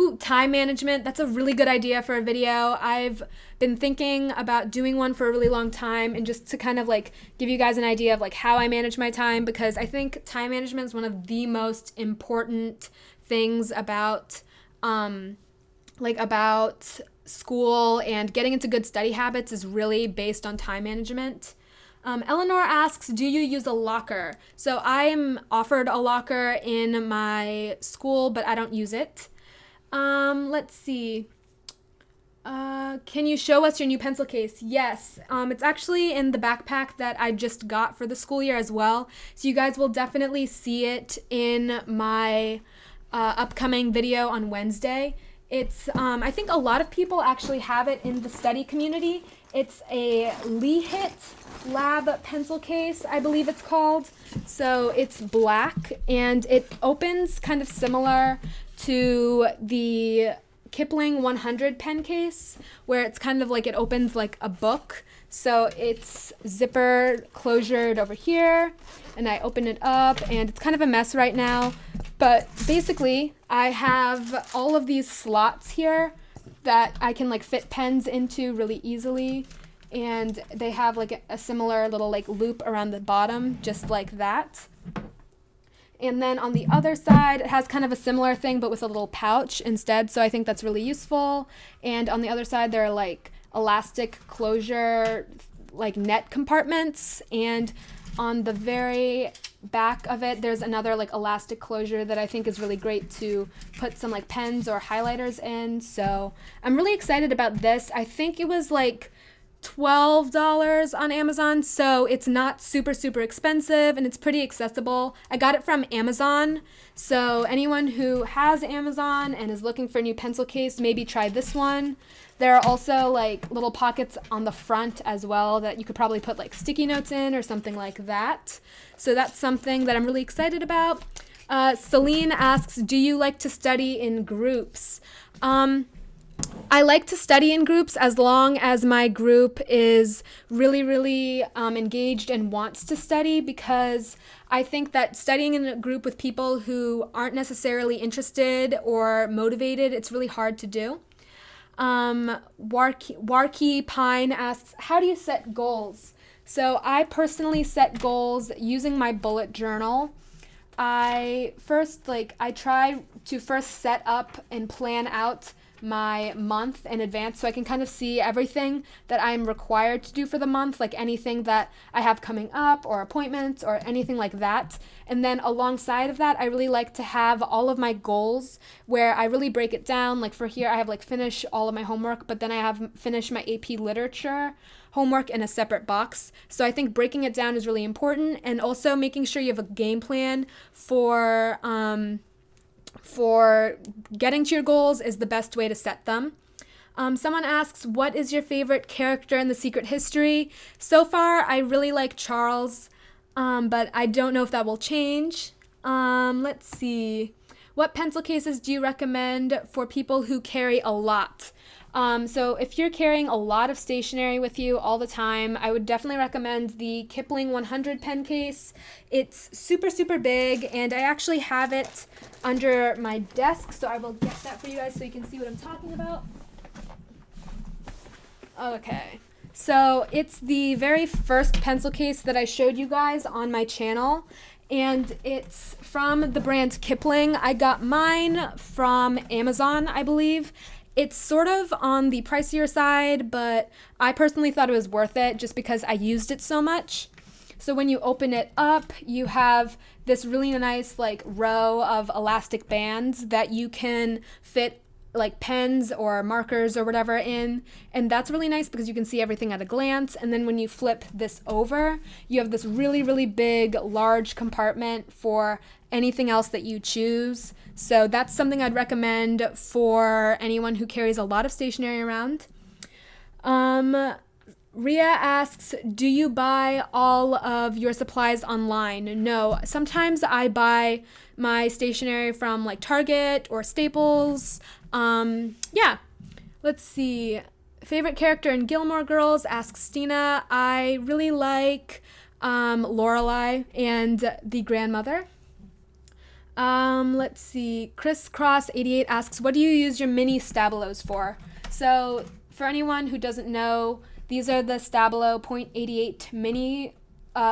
Ooh, time management. That's a really good idea for a video. I've been thinking about doing one for a really long time, and just to kind of like give you guys an idea of like how I manage my time, because I think time management is one of the most important things about about school, and getting into good study habits is really based on time management. Eleanor asks, do you use a locker? So I am offered a locker in my school, but I don't use it. Let's see. Can you show us your new pencil case? Yes. It's actually in the backpack that I just got for the school year as well. So you guys will definitely see it in my upcoming video on Wednesday. It's, I think a lot of people actually have it in the study community. It's a Lee-Hit Lab pencil case, I believe it's called. So it's black and it opens kind of similar to the Kipling 100 pen case, where it's kind of like it opens like a book. So it's zipper closured over here, and I open it up, and it's kind of a mess right now. But basically, I have all of these slots here that I can like fit pens into really easily, and they have like a similar little like loop around the bottom, just like that. And then on the other side, it has kind of a similar thing, but with a little pouch instead. So I think that's really useful. And on the other side, there are like elastic closure, like net compartments. And on the very back of it, there's another like elastic closure that I think is really great to put some like pens or highlighters in. So I'm really excited about this. I think it was like $12 on Amazon, so it's not super expensive, and it's pretty accessible. I got it from Amazon, so anyone who has Amazon and is looking for a new pencil case, maybe try this one. There are also like little pockets on the front as well that you could probably put like sticky notes in or something like that. So that's something that I'm really excited about. Celine asks, do you like to study in groups? I like to study in groups as long as my group is really engaged and wants to study, because I think that studying in a group with people who aren't necessarily interested or motivated, it's really hard to do. Warkey Pine asks, how do you set goals? So I personally set goals using my bullet journal. I try to first set up and plan out my month in advance, so I can kind of see everything that I'm required to do for the month, like anything that I have coming up or appointments or anything like that. And then alongside of that, I really like to have all of my goals where I really break it down. Like for here, I have like finish all of my homework, but then I have finish my AP literature homework in a separate box. So I think breaking it down is really important, and also making sure you have a game plan for getting to your goals is the best way to set them. Someone asks, what is your favorite character in The Secret History? So far, I really like Charles, but I don't know if that will change. Let's see. What pencil cases do you recommend for people who carry a lot? So if you're carrying a lot of stationery with you all the time, I would definitely recommend the Kipling 100 pen case. It's super, super big, and I actually have it under my desk, so I will get that for you guys so you can see what I'm talking about. Okay, so it's the very first pencil case that I showed you guys on my channel, and it's from the brand Kipling. I got mine from Amazon, I believe. It's sort of on the pricier side, but I personally thought it was worth it just because I used it so much. So when you open it up, you have this really nice like row of elastic bands that you can fit like pens or markers or whatever in, and that's really nice because you can see everything at a glance. And then when you flip this over, you have this really, really big, large compartment for anything else that you choose. So that's something I'd recommend for anyone who carries a lot of stationery around. Ria asks, do you buy all of your supplies online? No, sometimes I buy my stationery from like Target or Staples. Yeah, let's see. Favorite character in Gilmore Girls, asks Stina. I really like Lorelai and the grandmother. Let's see. Crisscross88 asks, what do you use your mini Stabilos for? So for anyone who doesn't know, these are the Stabilo .88 mini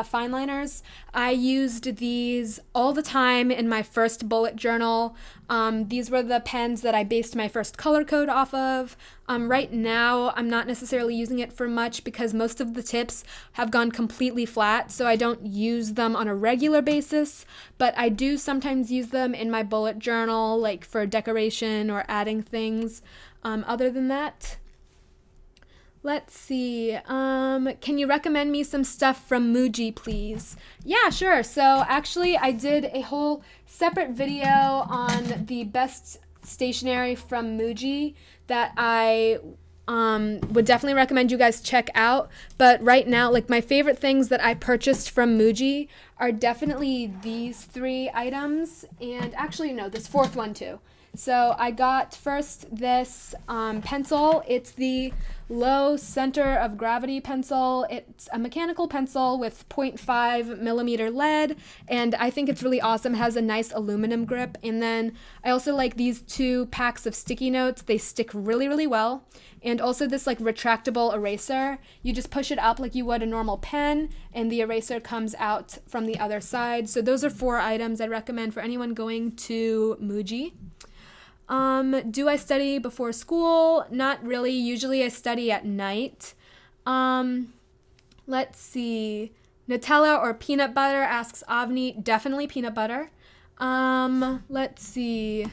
fine liners. I used these all the time in my first bullet journal. These were the pens that I based my first color code off of. Right now, I'm not necessarily using it for much because most of the tips have gone completely flat, so I don't use them on a regular basis, but I do sometimes use them in my bullet journal, like for decoration or adding things. Other than that, let's see. Can you recommend me some stuff from Muji, please? Yeah, sure. So actually, I did a whole separate video on the best stationery from Muji that I would definitely recommend you guys check out. But right now, like my favorite things that I purchased from Muji are definitely these 3 items, and actually no, this 4th one too. So I got first this pencil. It's the low center of gravity pencil. It's a mechanical pencil with 0.5 millimeter lead, and I think it's really awesome. It has a nice aluminum grip. And then I also like these 2 packs of sticky notes. They stick really, really well. And also this like retractable eraser. You just push it up like you would a normal pen, and the eraser comes out from the other side. So those are 4 items I recommend for anyone going to Muji. Do I study before school? Not really. Usually I study at night. Let's see. Nutella or peanut butter, asks Avni. Definitely peanut butter. Let's see.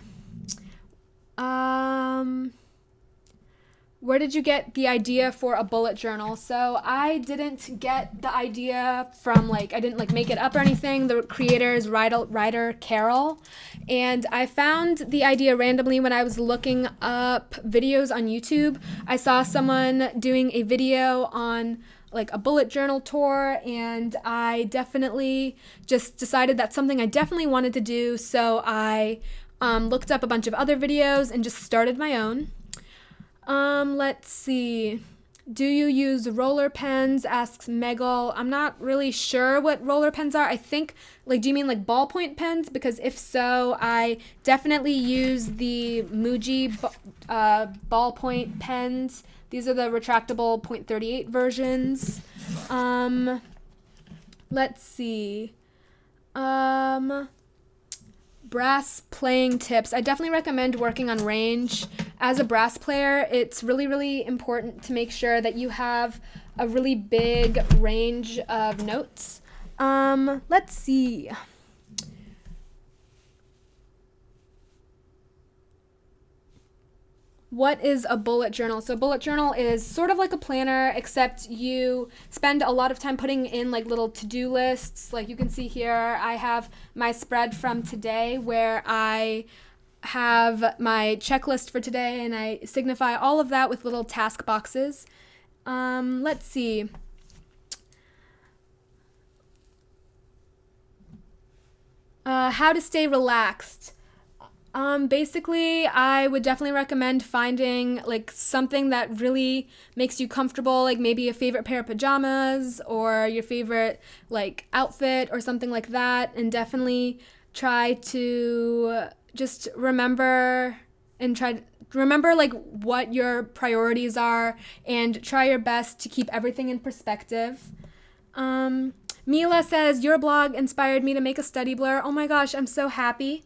Where did you get the idea for a bullet journal? So I didn't get the idea from I didn't make it up or anything. The creator is Ryder Carroll. And I found the idea randomly when I was looking up videos on YouTube. I saw someone doing a video on a bullet journal tour, and I definitely just decided that's something I definitely wanted to do. So I looked up a bunch of other videos and just started my own. Let's see. Do you use roller pens, asks Megal. I'm not really sure what roller pens are. I think, do you mean ballpoint pens? Because if so, I definitely use the Muji ballpoint pens. These are the retractable .38 versions. Let's see. Brass playing tips. I definitely recommend working on range. As a brass player, it's really, really important to make sure that you have a really big range of notes. Let's see. What is a bullet journal? So a bullet journal is sort of like a planner, except you spend a lot of time putting in like little to-do lists. Like you can see here, I have my spread from today where I have my checklist for today and I signify all of that with little task boxes. Let's see. How to stay relaxed. Basically, I would definitely recommend finding like something that really makes you comfortable, like maybe a favorite pair of pajamas or your favorite like outfit or something like that, and definitely try to just remember like what your priorities are and try your best to keep everything in perspective. Mila says, your blog inspired me to make a study blur. Oh my gosh, I'm so happy.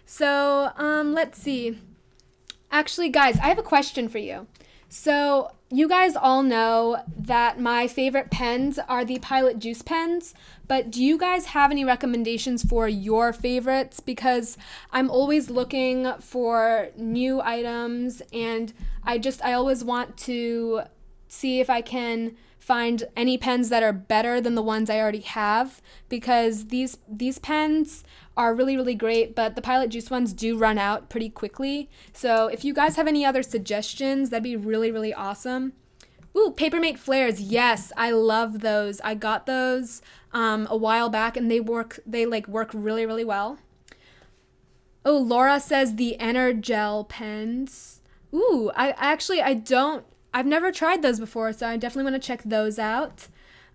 So, let's see. Actually, guys, I have a question for you. So, you guys all know that my favorite pens are the Pilot Juice pens, but do you guys have any recommendations for your favorites? Because I'm always looking for new items and I always want to see if I can find any pens that are better than the ones I already have, because these pens are really, really great, but the Pilot Juice ones do run out pretty quickly. So if you guys have any other suggestions, that'd be really, really awesome. Ooh, Papermate flares. Yes, I love those. I got those a while back and they work really, really well. Oh, Laura says the Energel pens. Ooh, I've never tried those before, so I definitely want to check those out.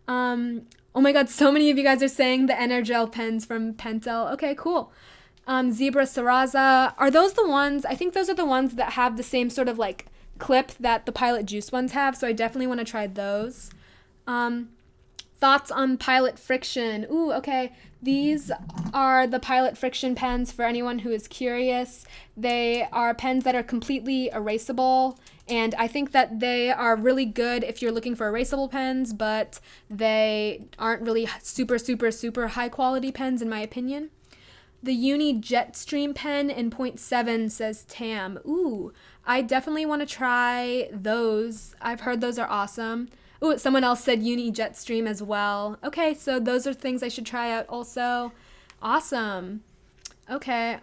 Oh my god, so many of you guys are saying the Energel pens from Pentel. Okay, cool. Zebra Sarraza. Are those the ones? I think those are the ones that have the same sort of like clip that the Pilot Juice ones have, so I definitely want to try those. Thoughts on Pilot Friction. Ooh, okay. These are the Pilot Friction pens for anyone who is curious. They are pens that are completely erasable, and I think that they are really good if you're looking for erasable pens, but they aren't really super, super, super high quality pens in my opinion. The Uni Jetstream pen in 0.7 says Tam. Ooh, I definitely want to try those. I've heard those are awesome. Ooh, someone else said Uni Jetstream as well. Okay, so those are things I should try out also. Awesome. Okay,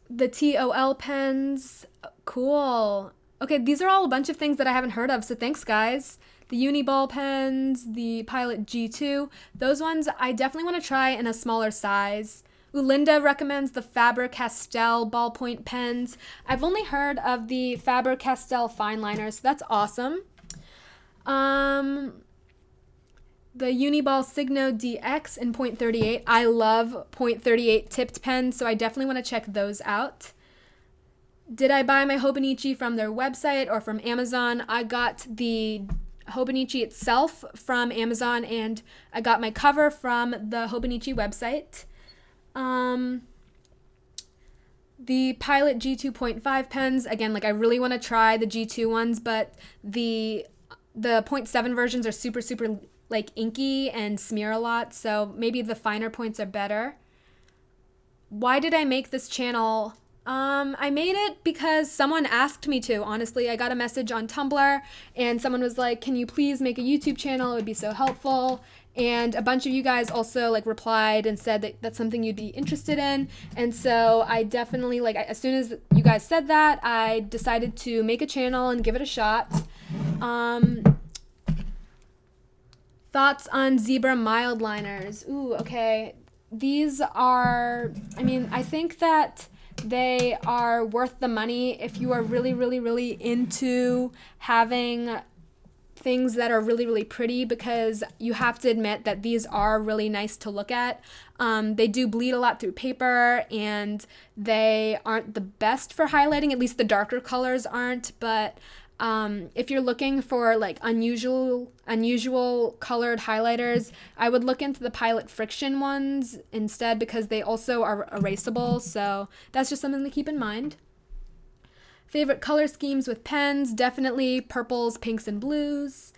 the TOL pens. Cool. Okay, these are all a bunch of things that I haven't heard of, so thanks, guys. The Uniball pens, the Pilot G2, those ones I definitely want to try in a smaller size. Linda recommends the Faber-Castell ballpoint pens. I've only heard of the Faber-Castell fine liners, so that's awesome. The Uniball Signo DX in 0.38. I love 0.38 tipped pens, so I definitely want to check those out. Did I buy my Hobonichi from their website or from Amazon? I got the Hobonichi itself from Amazon, and I got my cover from the Hobonichi website. The Pilot G2.5 pens, again, like I really want to try the G2 ones, but the 0.7 versions are super, super like inky and smear a lot, so maybe the finer points are better. Why did I make this channel? I made it because someone asked me to, honestly. I got a message on Tumblr and someone was like, can you please make a YouTube channel? It would be so helpful. And a bunch of you guys also like replied and said that that's something you'd be interested in. And so I definitely, like, as soon as you guys said that, I decided to make a channel and give it a shot. Thoughts on Zebra mild liners. Ooh, okay. These are, I think that they are worth the money if you are really, really, really into having things that are really, really pretty, because you have to admit that these are really nice to look at. They do bleed a lot through paper and they aren't the best for highlighting, at least the darker colors aren't, but If you're looking for like unusual colored highlighters, I would look into the Pilot Friction ones instead because they also are erasable. So that's just something to keep in mind. Favorite color schemes with pens, definitely purples, pinks, and blues.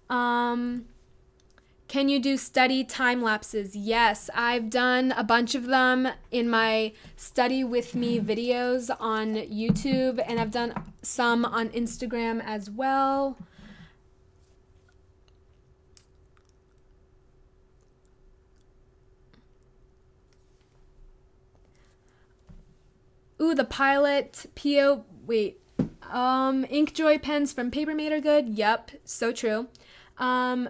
Can you do study time lapses? Yes, I've done a bunch of them in my Study With Me videos on YouTube, and I've done some on Instagram as well. Ooh, the Pilot PO, wait, Inkjoy pens from Papermate are good. Yep, so true.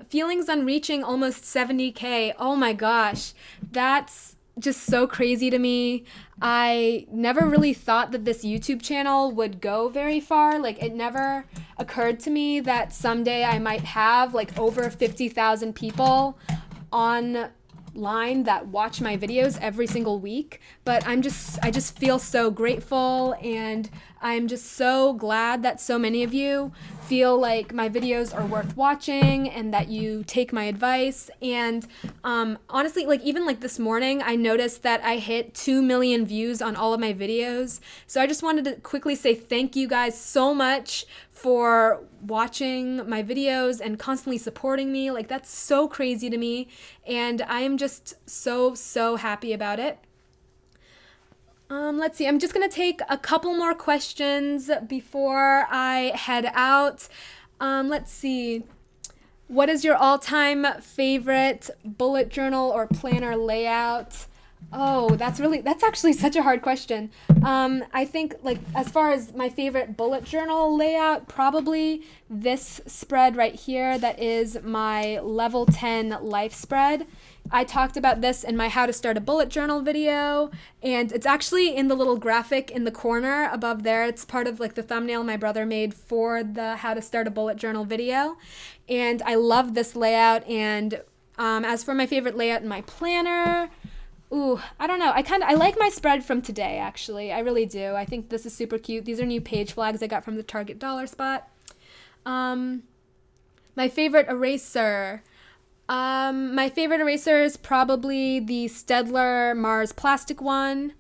Feelings on reaching almost 70K. Oh my gosh, that's just so crazy to me. I never really thought that this YouTube channel would go very far. Like, it never occurred to me that someday I might have like over 50,000 people online that watch my videos every single week. But I just feel so grateful, and I'm just so glad that so many of you feel like my videos are worth watching and that you take my advice. And honestly, like even like this morning, I noticed that I hit 2 million views on all of my videos. So I just wanted to quickly say thank you guys so much for watching my videos and constantly supporting me. Like, that's so crazy to me, and I am just so happy about it. Let's see. I'm just going to take a couple more questions before I head out. Let's see. What is your all-time favorite bullet journal or planner layout? Oh, that's actually such a hard question. I think, like, as far as my favorite bullet journal layout, probably this spread right here that is my level 10 life spread. I talked about this in my How to Start a Bullet Journal video, and it's actually in the little graphic in the corner above there. It's part of like the thumbnail my brother made for the How to Start a Bullet Journal video, and I love this layout. And as for my favorite layout in my planner, ooh, I don't know. I like my spread from today, actually. I really do. I think this is super cute. These are new page flags I got from the Target dollar spot. My favorite eraser. My favorite eraser is probably the Staedtler Mars plastic one.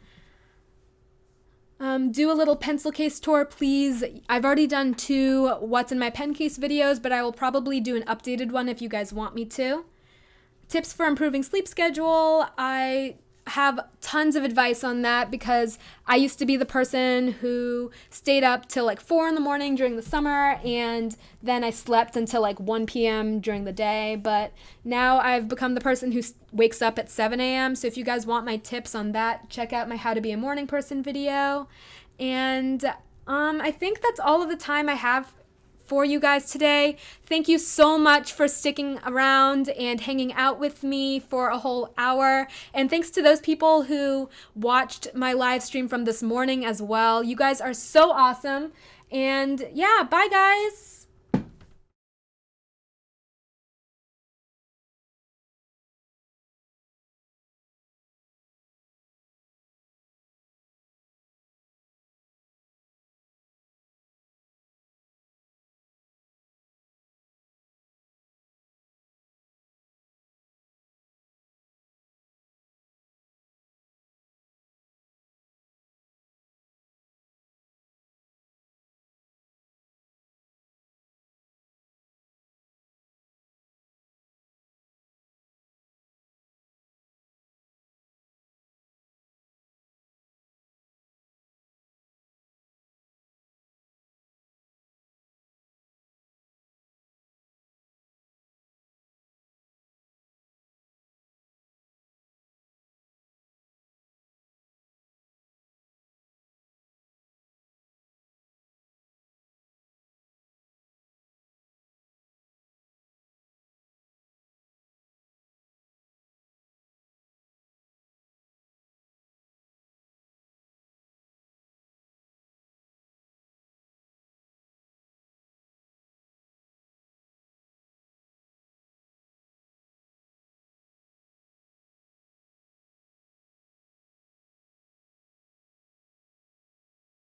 Do a little pencil case tour, please. I've already done 2 What's in My Pen Case videos, but I will probably do an updated one if you guys want me to. Tips for improving sleep schedule. I have tons of advice on that because I used to be the person who stayed up till like 4 in the morning during the summer, and then I slept until like 1 p.m. during the day. But now I've become the person who wakes up at 7 a.m. So if you guys want my tips on that, check out my How to Be a Morning Person video. And I think that's all of the time I have for you guys today. Thank you so much for sticking around and hanging out with me for a whole hour. And thanks to those people who watched my live stream from this morning as well. You guys are so awesome. And yeah, bye guys.